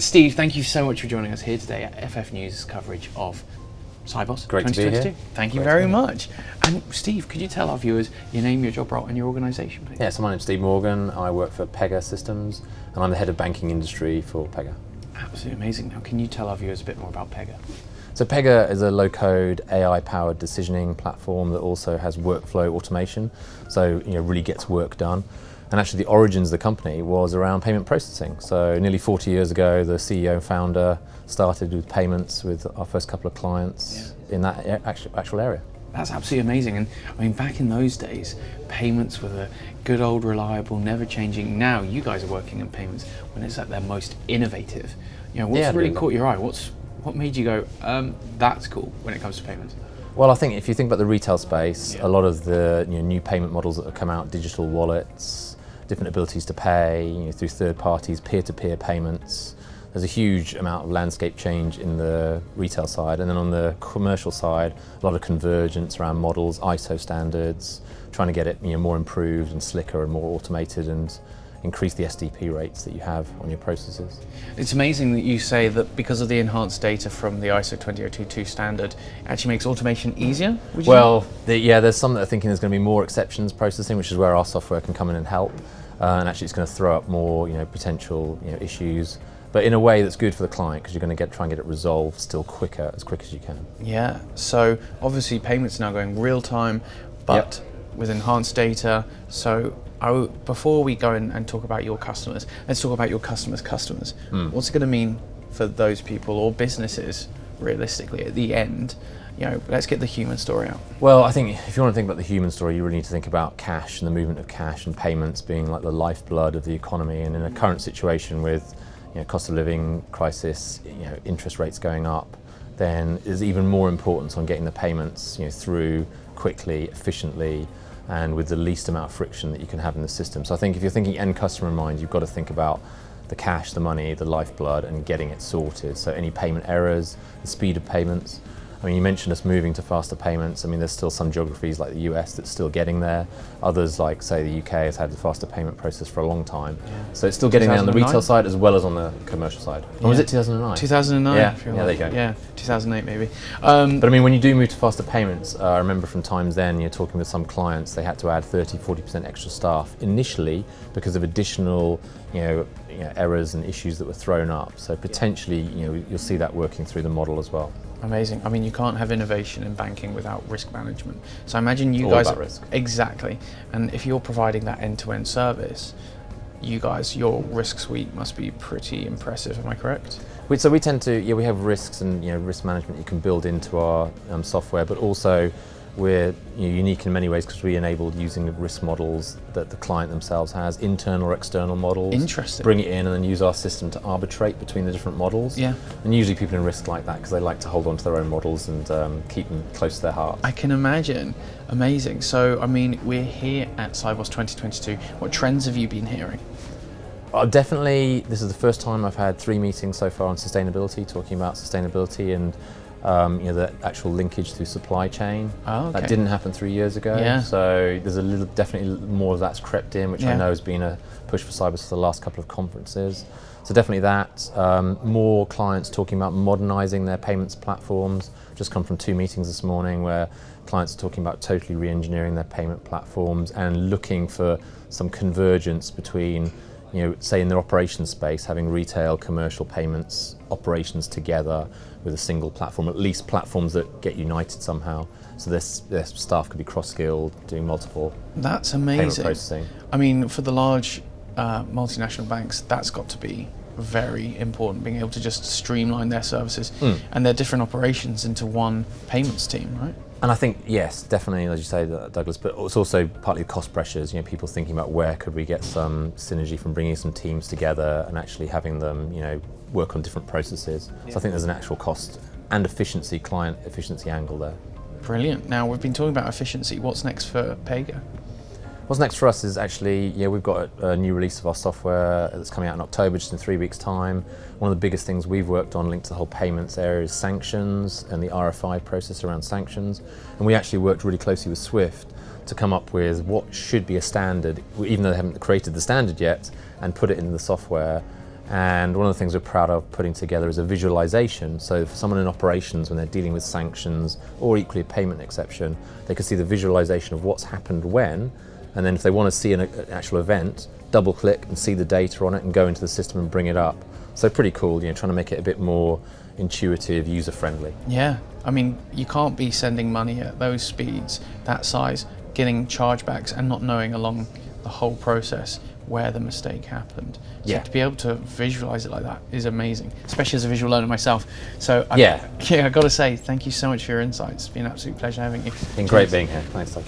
Steve, thank you so much for joining us here today at FF News coverage of Sibos Great to be 2022. here. Thank you very much. And Steve, could you tell our viewers your name, your job role and your organisation, please? Yeah, so my name's Steve Morgan. I work for Pegasystems and I'm the head of banking industry for Pega. Absolutely amazing. Now, can you tell our viewers a bit more about Pega? So Pega is a low-code, AI-powered decisioning platform that also has workflow automation, so really gets work done. And actually the origins of the company was around payment processing. So nearly 40 years ago, the CEO and founder started with payments with our first couple of clients in that actual area. That's absolutely amazing. And I mean, back in those days, payments were the good old, reliable, never changing. Now you guys are working in payments when it's at their most innovative. What's really caught your eye? What made you go, that's cool when it comes to payments? Well, I think if you think about the retail space, a lot of the new payment models that have come out, digital wallets, different abilities to pay through third parties, peer-to-peer payments. There's a huge amount of landscape change in the retail side, and then on the commercial side, a lot of convergence around models, ISO standards, trying to get it more improved and slicker and more automated and increase the SDP rates that you have on your processes. It's amazing that you say that because of the enhanced data from the ISO 20022 standard, it actually makes automation easier? Well, there's some that are thinking there's going to be more exceptions processing, which is where our software can come in and help. And actually it's going to throw up more potential issues, but in a way that's good for the client because you're going to try and get it resolved still as quick as you can. Yeah, so obviously payments now going real time, but with enhanced data. So before we go and talk about your customers, let's talk about your customers' customers. What's it going to mean for those people or businesses realistically at the end? Let's get the human story out. Well, I think if you want to think about the human story, you really need to think about cash and the movement of cash and payments being like the lifeblood of the economy. And in a current situation with cost of living crisis, interest rates going up, then there's even more importance on getting the payments through quickly, efficiently, and with the least amount of friction that you can have in the system. So I think if you're thinking end customer in mind, you've got to think about the cash, the money, the lifeblood, and getting it sorted. So any payment errors, the speed of payments. I mean, you mentioned us moving to faster payments. I mean, there's still some geographies like the US that's still getting there. Others, like say the UK, has had the faster payment process for a long time. So it's still getting there on the retail side as well as on the commercial side. Or was it 2009? 2009. Yeah, there you go. Yeah, 2008 maybe. But I mean, when you do move to faster payments, I remember from times then, you're talking with some clients, they had to add 30-40% extra staff initially because of additional errors and issues that were thrown up. So potentially, you'll see that working through the model as well. Amazing. I mean, you can't have innovation in banking without risk management. So I imagine you all guys about risk. Exactly. And if you're providing that end-to-end service, you guys, your risk suite must be pretty impressive. Am I correct? So we tend to, we have risks and risk management you can build into our software, but also we're unique in many ways because we enabled using the risk models that the client themselves has, internal or external models. Interesting. Bring it in and then use our system to arbitrate between the different models. Yeah. And usually people in risk like that because they like to hold on to their own models and keep them close to their heart. I can imagine. Amazing. So, I mean, we're here at Sibos 2022. What trends have you been hearing? Definitely, this is the first time I've had 3 meetings so far on sustainability, talking about sustainability and the actual linkage through supply chain. Oh, okay. That didn't happen 3 years ago. Yeah. So there's definitely more of that's crept in, which I know has been a push for Sibos for the last couple of conferences. So definitely that. More clients talking about modernising their payments platforms. Just come from 2 meetings this morning where clients are talking about totally re-engineering their payment platforms and looking for some convergence between say in their operations space, having retail, commercial payments, operations together with a single platform, at least platforms that get united somehow. So their staff could be cross-skilled, doing multiple That's payment amazing. processing. I mean, for the large multinational banks, that's got to be very important, being able to just streamline their services and their different operations into one payments team, right? And I think, yes, definitely, as you say, Douglas, but it's also partly cost pressures, people thinking about where could we get some synergy from bringing some teams together and actually having them, work on different processes. So I think there's an actual cost and efficiency, client efficiency angle there. Brilliant. Now, we've been talking about efficiency. What's next for Pega? What's next for us is actually, we've got a new release of our software that's coming out in October, just in 3 weeks' time. One of the biggest things we've worked on linked to the whole payments area is sanctions and the RFI process around sanctions. And we actually worked really closely with Swift to come up with what should be a standard, even though they haven't created the standard yet, and put it in the software And one of the things we're proud of putting together is a visualization. So for someone in operations, when they're dealing with sanctions or equally a payment exception, they can see the visualization of what's happened when, and then if they want to see an actual event, double click and see the data on it and go into the system and bring it up. So pretty cool, trying to make it a bit more intuitive, user-friendly. Yeah, I mean, you can't be sending money at those speeds, that size, getting chargebacks and not knowing along the whole process where the mistake happened. So to be able to visualize it like that is amazing, especially as a visual learner myself. So I got to say, thank you so much for your insights. It's been an absolute pleasure having you. Been great being here. Thanks, Tom.